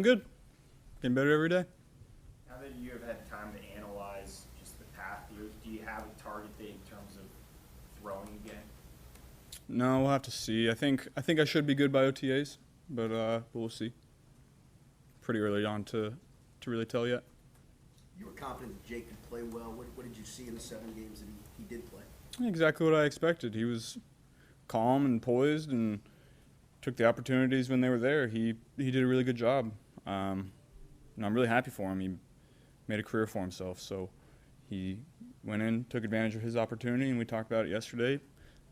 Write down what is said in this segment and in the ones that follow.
good. Getting better every day. Now that you have had time to analyze just the path, do you have a target date in terms of throwing again? No, we'll have to see. I think I should be good by OTAs, but we'll see. Pretty early on to really tell yet. You were confident that Jake could play well. What did you see in the 7 games that he did play? Exactly what I expected. He was calm and poised and took the opportunities when they were there. He did a really good job. And I'm really happy for him. He made a career for himself. So he went in, took advantage of his opportunity, and we talked about it yesterday.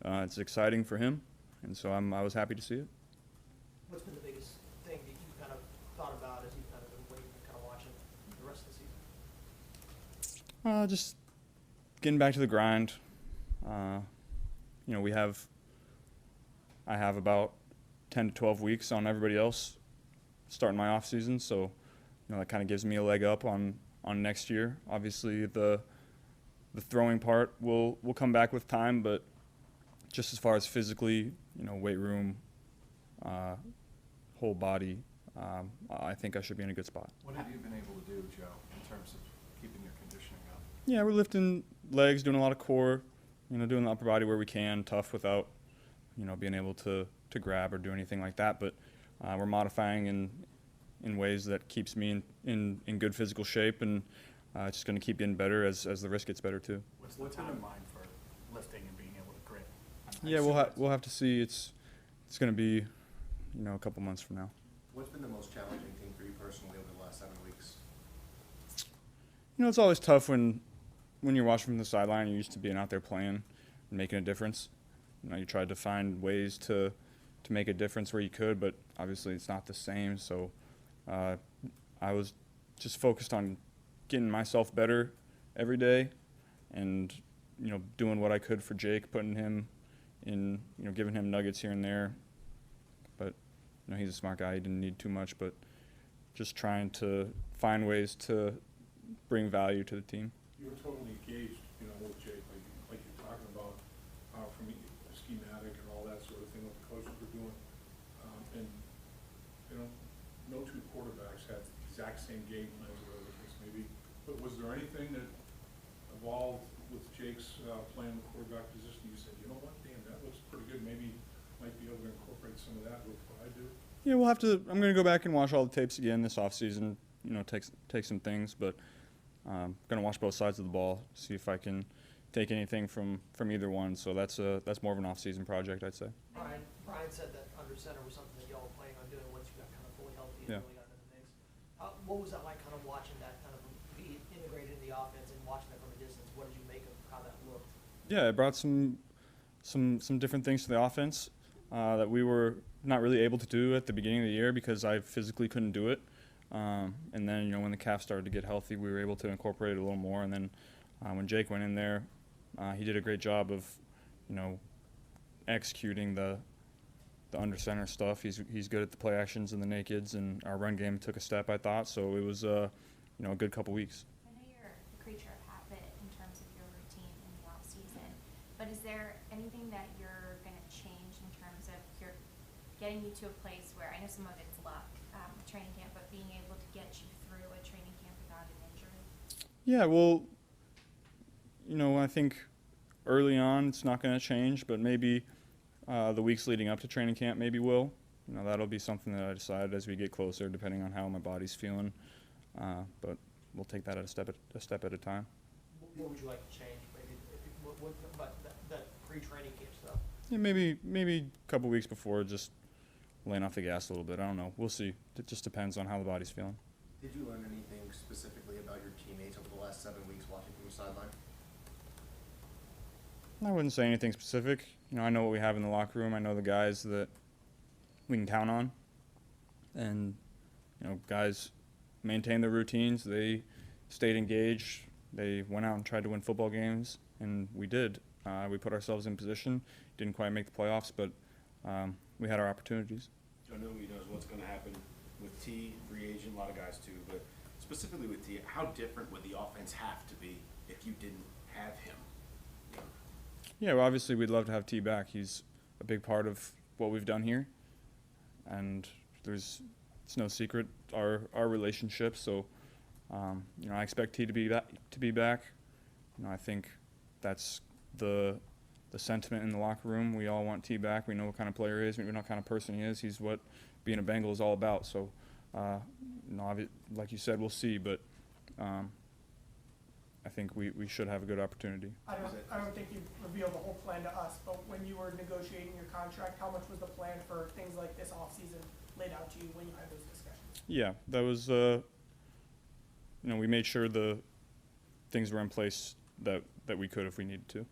It's exciting for him, and so I was happy to see it. What's been the biggest thing that you kind of thought about as you've kind of been waiting and kind of watching the rest of the season? Just getting back to the grind. I have about 10 to 12 weeks on everybody else starting my off season, so that kind of gives me a leg up on next year. Obviously, the throwing part will come back with time, but just as far as physically, weight room, whole body, I think I should be in a good spot. What have you been able to do, Joe, in terms of keeping your conditioning up? Yeah, we're lifting legs, doing a lot of core, doing the upper body where we can, tough without, being able to grab or do anything like that. But we're modifying in ways that keeps me in good physical shape, and it's just going to keep getting better as the wrist gets better too. What's the timeline for lifting and being able to grip? Yeah, we'll have to see. It's going to be, a couple months from now. What's been the most challenging thing for you personally over the last 7 weeks? It's always tough when you're watching from the sideline. You're used to being out there playing and making a difference. You tried to find ways to make a difference where you could, but obviously it's not the same. So I was just focused on getting myself better every day and, doing what I could for Jake, putting him in, giving him nuggets here and there. But, he's a smart guy. He didn't need too much, but just trying to find ways to bring value to the team. You were totally engaged, with Jake, like you're talking about, from the schematic and all that sort of thing, what the coaches were doing. And, no two quarterbacks had the exact same game plans or whatever the case may be. But was there anything that evolved with Jake's playing the quarterback position? You said, what, damn, that looks pretty good. Maybe might be able to incorporate some of that with what I do. Yeah, we'll have to. I'm going to go back and watch all the tapes again this offseason. Take some things, but I'm going to watch both sides of the ball, see if I can take anything from either one. So that's more of an off-season project, I'd say. Brian said that under center was something that y'all were planning on doing once you got kind of fully healthy and Yeah. really got into the mix. What was that like, kind of watching that kind of be integrated in the offense and watching it from a distance? What did you make of how that looked? Yeah, it brought some different things to the offense that we were not really able to do at the beginning of the year because I physically couldn't do it. And then, when the calf started to get healthy, we were able to incorporate it a little more. And then when Jake went in there, he did a great job of, executing the under center stuff. He's good at the play actions and the nakeds, and our run game took a step, I thought. So it was, a good couple weeks. I know you're a creature of habit in terms of your routine in the off season, but is there anything that you're going to change in terms of getting you to a place where, I know some of it's luck, training camp, but being able to get you through a training camp without an injury? Yeah, well, I think early on it's not going to change, but maybe the weeks leading up to training camp maybe will. That'll be something that I decide as we get closer, depending on how my body's feeling. But we'll take that a step at a time. What would you like to change? Maybe what about that pre-training camp stuff? Yeah, maybe a couple weeks before, just laying off the gas a little bit. I don't know. We'll see. It just depends on how the body's feeling. Did you learn anything specifically about your teammates over the last 7 weeks watching from the sideline? I wouldn't say anything specific. I know what we have in the locker room. I know the guys that we can count on. And, guys maintain their routines. They stayed engaged. They went out and tried to win football games, and we did. We put ourselves in position. Didn't quite make the playoffs, but we had our opportunities. Joe Newby knows what's going to happen with T, free agent, a lot of guys too, but specifically with T, how different would the offense have to be if you didn't have him? Yeah, well, obviously we'd love to have T back. He's a big part of what we've done here, and there's it's no secret our relationship. So I expect T to be back. I think that's the sentiment in the locker room. We all want T back. We know what kind of player he is. We know what kind of person he is. He's what being a Bengal is all about. So, like you said, we'll see. But I think we should have a good opportunity. I don't think you've revealed the whole plan to us, but when you were negotiating your contract, how much was the plan for things like this offseason laid out to you when you had those discussions? Yeah, that was, we made sure the things were in place that we could if we needed to.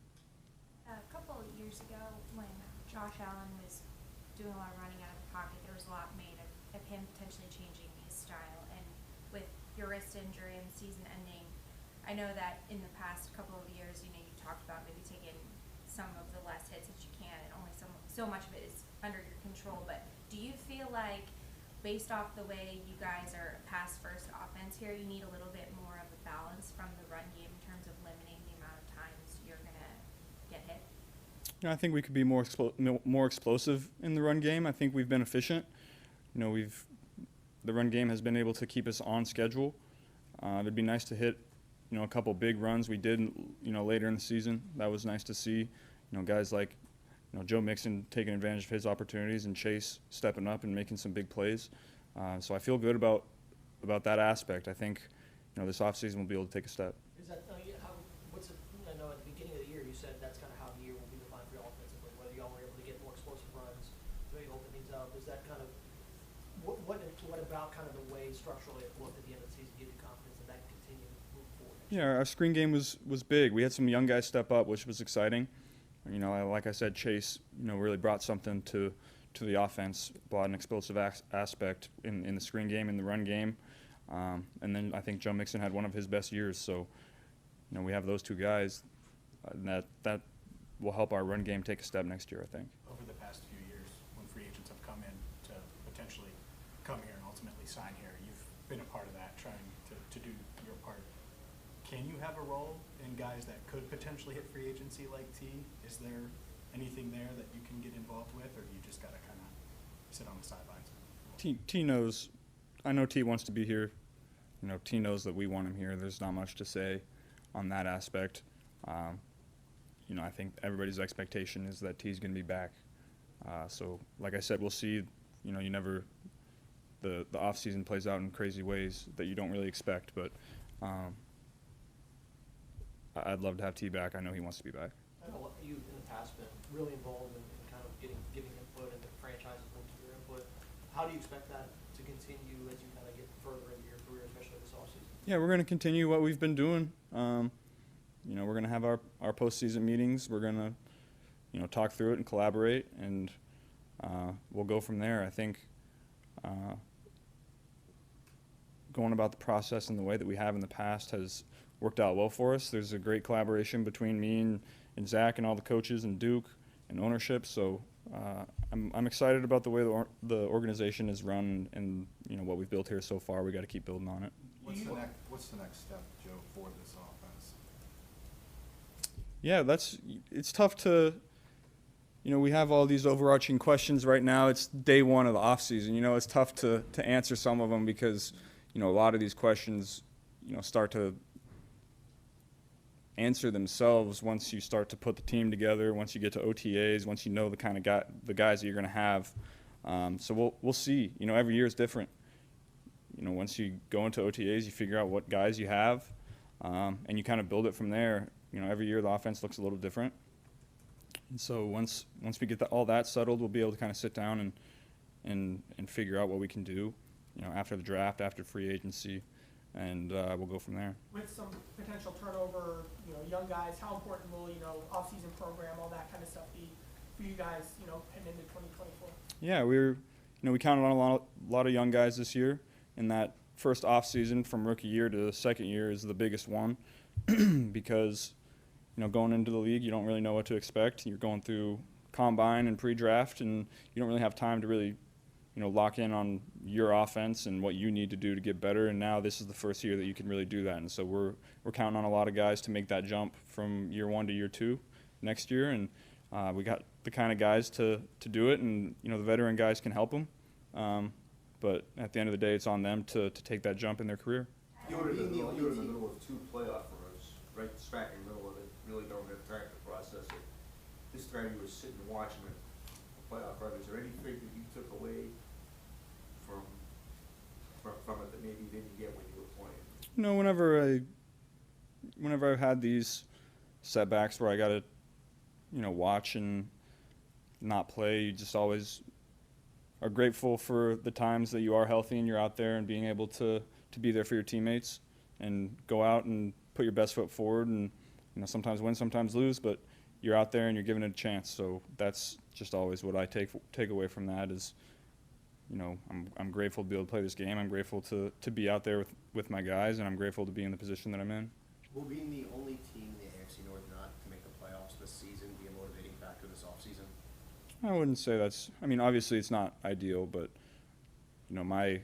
A couple of years ago, when Josh Allen was doing a lot of running out of the pocket, there was a lot made of him potentially changing his style. And with your wrist injury and the season ending, I know that in the past couple of years, you talked about maybe taking some of the less hits that you can, and only so much of it is under your control. But do you feel like, based off the way you guys are a pass-first offense here, you need a little bit more of a balance from the run game in terms of limiting the amount of times you're going to get hit? I think we could be more explosive in the run game. I think we've been efficient. The run game has been able to keep us on schedule. It'd be nice to hit a couple big runs. We did later in the season. That was nice to see. Guys like Joe Mixon taking advantage of his opportunities and Chase stepping up and making some big plays. So I feel good about that aspect. I think this offseason we'll be able to take a step. Is that I know at the beginning of the year you said that's kind of how the year will be defined for you offensively, whether y'all were able to get more explosive runs, maybe open things up. Is that kind of what about kind of the way structurally it looked at the end of the season give you confidence that that can continue to move forward? Yeah, our screen game was big. We had some young guys step up, which was exciting. Like I said, Chase, really brought something to the offense, brought an explosive aspect in the screen game, in the run game. And then I think Joe Mixon had one of his best years. So, we have those two guys. That will help our run game take a step next year, I think. Over the past few years, when free agents have come in to potentially come here and ultimately sign here, you've been a part of that, trying to do your part. Can you have a role in guys that could potentially hit free agency like T? Is there anything there that you can get involved with, or do you just got to kind of sit on the sidelines? T knows. I know T wants to be here. T knows that we want him here. There's not much to say on that aspect. I think everybody's expectation is that T's going to be back. So, like I said, we'll see. The off season plays out in crazy ways that you don't really expect, but I'd love to have T back. I know he wants to be back. I know you've in the past been really involved in kind of giving input, and the franchises will give your input. How do you expect that to continue as you kind of get further into your career, especially this offseason? Yeah, we're going to continue what we've been doing. We're going to have our postseason meetings. We're going to, talk through it and collaborate, and we'll go from there. I think going about the process in the way that we have in the past has worked out well for us. There's a great collaboration between me and Zach and all the coaches and Duke and ownership. So I'm excited about the way the organization is run and what we've built here so far. We got to keep building on it. What's the next step, Joe, for this offense? Yeah, it's tough to. We have all these overarching questions right now. It's day one of the off season. It's tough to answer some of them because a lot of these questions start to answer themselves once you start to put the team together, once you get to OTAs, once you know the kind of the guys that you're going to have. So we'll see. Every year is different. Once you go into OTAs, you figure out what guys you have, and you kind of build it from there. Every year the offense looks a little different. And so once we get all that settled, we'll be able to kind of sit down and figure out what we can do, after the draft, after free agency, and we'll go from there. With some potential turnover, young guys, how important will, off-season program, all that kind of stuff be for you guys, heading into 2024? Yeah, we counted on a lot of young guys this year, and that first off-season from rookie year to the second year is the biggest one because, going into the league, you don't really know what to expect. You're going through combine and pre-draft, and you don't really have time to really lock in on your offense and what you need to do to get better. And now this is the first year that you can really do that. And so we're counting on a lot of guys to make that jump from year one to year two next year. And we got the kind of guys to do it, and the veteran guys can help them. but at the end of the day, it's on them to take that jump in their career. You were in the Being the middle, only you were in the team- middle of 2 playoff runs, right smack in the middle of it, really don't have time to process it. This time you were sitting and watching it, the playoff run, is there anything that you took away from it that maybe you didn't get when you were playing? You know, whenever I've had these setbacks where I gotta, watch and not play, you just always are grateful for the times that you are healthy and you're out there and being able to be there for your teammates and go out and put your best foot forward and, sometimes win, sometimes lose, but you're out there and you're giving it a chance. So that's just always what I take away from that is, I'm grateful to be able to play this game. I'm grateful to be out there with my guys, and I'm grateful to be in the position that I'm in. Will being the only team in the AFC North not to make the playoffs this season be a motivating factor this offseason? I wouldn't say that's. I mean, obviously it's not ideal, but my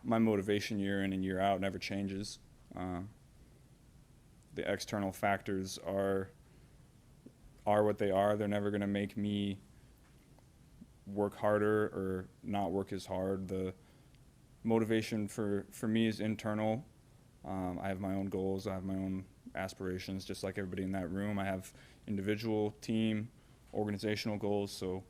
motivation year in and year out never changes. The external factors are what they are. They're never going to make me work harder or not work as hard. The motivation for me is internal. I have my own goals. I have my own aspirations, just like everybody in that room. I have individual, team, organizational goals, so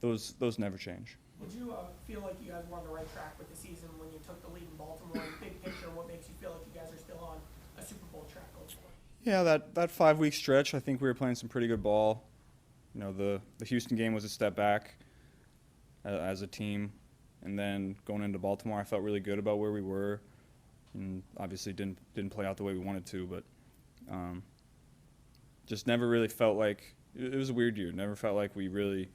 those never change. Did you feel like you guys were on the right track with the season when you took the lead in Baltimore? And big picture, what makes you feel like you guys are still on a Super Bowl track going forward? Yeah, that 5-week stretch, I think we were playing some pretty good ball. The Houston game was a step back as a team, and then going into Baltimore, I felt really good about where we were, and obviously didn't play out the way we wanted to, but just never really felt like it was a weird year. Never felt like we really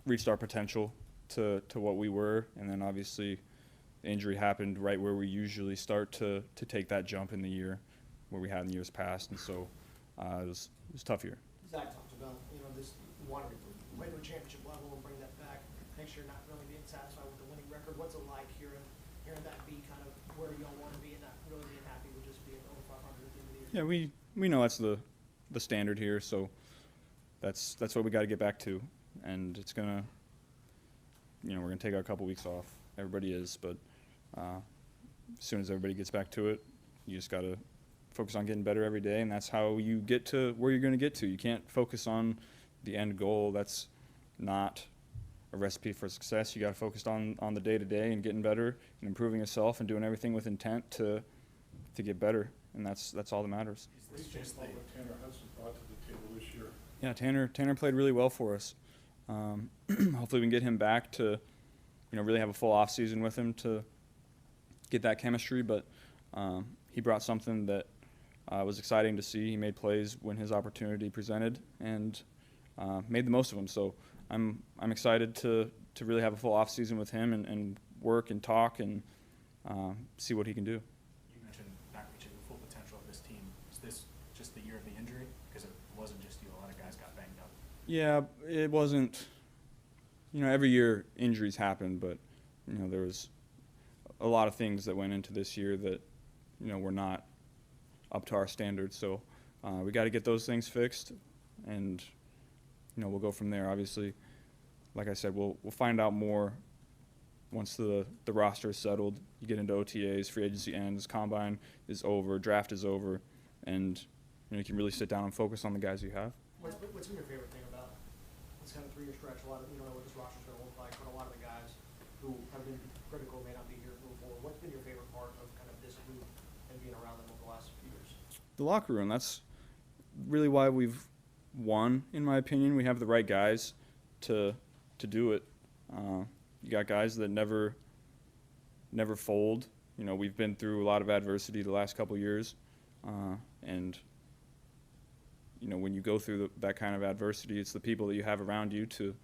reached our potential to what we were, and then obviously the injury happened right where we usually start to take that jump in the year where we had in years past, and so it was a tough year. Zach talked about, this wanting to play to a championship level and bring that back. Next year, not really being satisfied with the winning record. What's it like hearing that be kind of where y'all want to be and not really being happy with just being over 500 at the end of the year? Yeah, we know that's the standard here, so that's what we got to get back to, and it's gonna, we're gonna take a couple weeks off. Everybody is, but as soon as everybody gets back to it, you just got to focus on getting better every day, and that's how you get to where you're going to get to. You can't focus on the end goal. That's not a recipe for success. You got to focus on the day-to-day and getting better and improving yourself and doing everything with intent to get better, and that's all that matters. What do you think about what Tanner Hudson brought to the table this year? Yeah, Tanner played really well for us. Hopefully we can get him back to, really have a full off season with him to get that chemistry. But he brought something that was exciting to see. He made plays when his opportunity presented and made the most of them. So I'm excited to really have a full off season with him and work and talk and see what he can do. You mentioned not reaching the full potential of this team. Is this just the year of the injury? Because it wasn't just you. A lot of guys got banged up. Yeah, it wasn't. Every year injuries happen, but there was a lot of things that went into this year that were not up to our standards. So we got to get those things fixed, and we'll go from there. Obviously, like I said, we'll find out more once the roster is settled. You get into OTAs, free agency ends, combine is over, draft is over, and you can really sit down and focus on the guys you have. What's been your favorite thing about this kind of 3-year stretch? A lot of, you don't know what this roster's going to look like, but a lot of the guys who have been critical may not be here moving forward. What's been your favorite part of kind of this group and being around them over the last few years? The locker room, that's really why we've won, in my opinion. We have the right guys to do it. You got guys that never fold. We've been through a lot of adversity the last couple years, and when you go through that kind of adversity, it's the people that you have around you to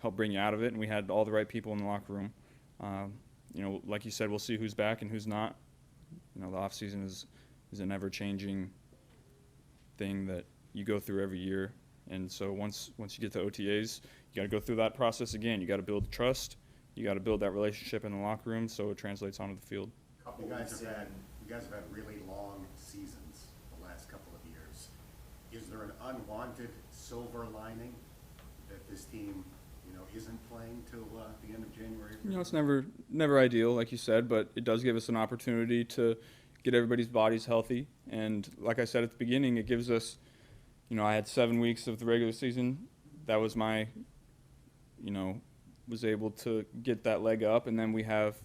help bring you out of it, and we had all the right people in the locker room. Like you said, we'll see who's back and who's not. The off season is a never-changing thing that you go through every year, and so once you get to OTAs, you got to go through that process again. You got to build trust. You got to build that relationship in the locker room so it translates onto the field. You guys have had really long seasons the last couple of years. Is there an unwanted silver lining that this team, isn't playing till the end of January? It's never ideal, like you said, but it does give us an opportunity to get everybody's bodies healthy. And like I said at the beginning, it gives us, I had 7 weeks of the regular season. That was my, was able to get that leg up, and then we have,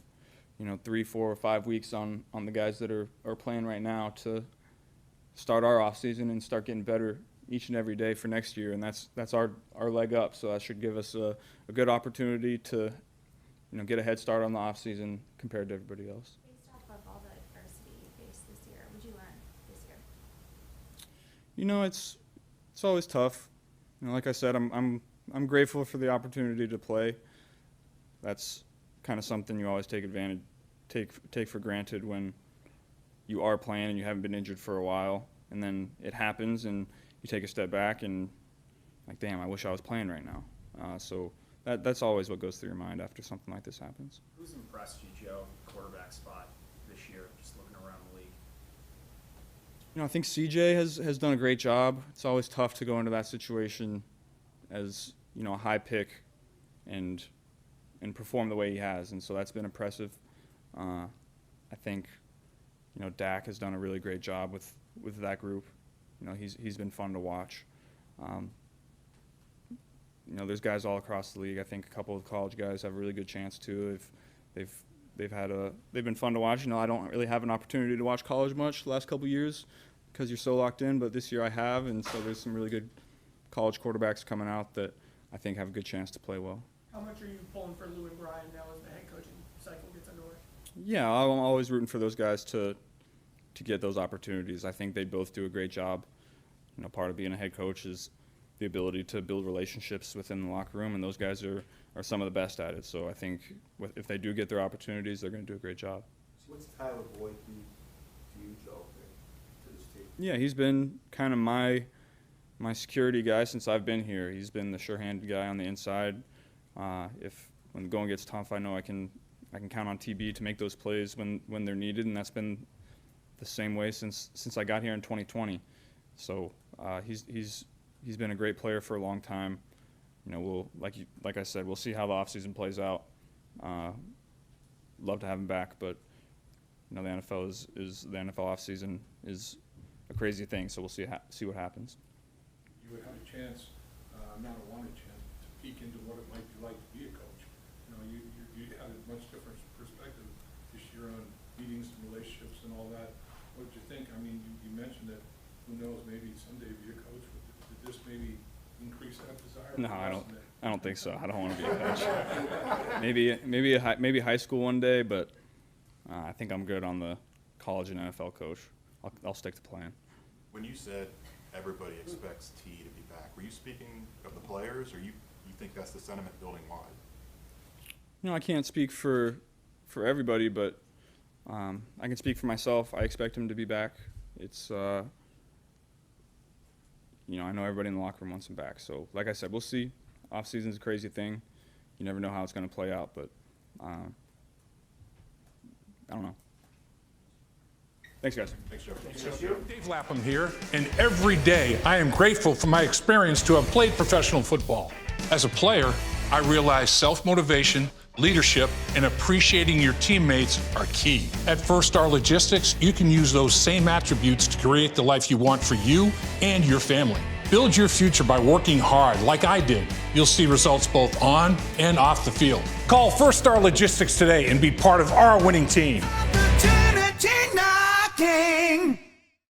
3, 4, or 5 weeks on the guys that are playing right now to start our off season and start getting better each and every day for next year, and that's our leg up. So that should give us a good opportunity to, get a head start on the off season compared to everybody else. Based off of all the adversity you faced this year, what did you learn this year? It's always tough. Like I said, I'm grateful for the opportunity to play. That's kind of something you always take for granted when you are playing and you haven't been injured for a while, and then it happens and you take a step back and like, damn, I wish I was playing right now. So that's always what goes through your mind after something like this happens. Who's impressed you, Joe, quarterback spot this year, just looking around the league? I think CJ has done a great job. It's always tough to go into that situation as, a high pick and perform the way he has, and so that's been impressive. I think, Dak has done a really great job with that group. He's been fun to watch. There's guys all across the league. I think a couple of college guys have a really good chance too. They've been fun to watch. I don't really have an opportunity to watch college much the last couple of years because you're so locked in, but this year I have, and so there's some really good college quarterbacks coming out that I think have a good chance to play well. How much are you pulling for Lou and Brian now as the head coaching cycle gets underway? Yeah, I'm always rooting for those guys to get those opportunities. I think they both do a great job. Part of being a head coach is the ability to build relationships within the locker room, and those guys are some of the best at it. So I think if they do get their opportunities, they're going to do a great job. So what's Tyler Boyd do to you, Joe, to this team? Yeah, he's been kind of my security guy since I've been here. He's been the sure-handed guy on the inside. When the going gets tough, I know I can count on TB to make those plays when they're needed, and that's been the same way since I got here in 2020. So he's been a great player for a long time. We'll like I said, we'll see how the offseason plays out. Love to have him back, but the NFL is the NFL offseason is a crazy thing. So we'll see what happens. You would have a chance, not a wanted chance, to peek into what it might be like to be a coach. You had a much different perspective this year on meetings and relationships and all that. What did you think? I mean, you mentioned that who knows, maybe someday be a coach. Did this maybe increase that desire? No, I don't think so. I don't want to be a coach. maybe high school one day, but I think I'm good on the college and NFL coach. I'll stick to playing. When you said everybody expects T to be back, were you speaking of the players, or you think that's the sentiment building wide? I can't speak for everybody, but I can speak for myself. I expect him to be back. It's I know everybody in the locker room wants him back. So, like I said, we'll see. Off-season's a crazy thing. You never know how it's going to play out, but I don't know. Thanks, guys. Thanks, Joe. Dave Lapham here, and every day I am grateful for my experience to have played professional football. As a player, I realized self-motivation, leadership, and appreciating your teammates are key. At First Star Logistics, you can use those same attributes to create the life you want for you and your family. Build your future by working hard like I did. You'll see results both on and off the field. Call First Star Logistics today and be part of our winning team. Opportunity knocking.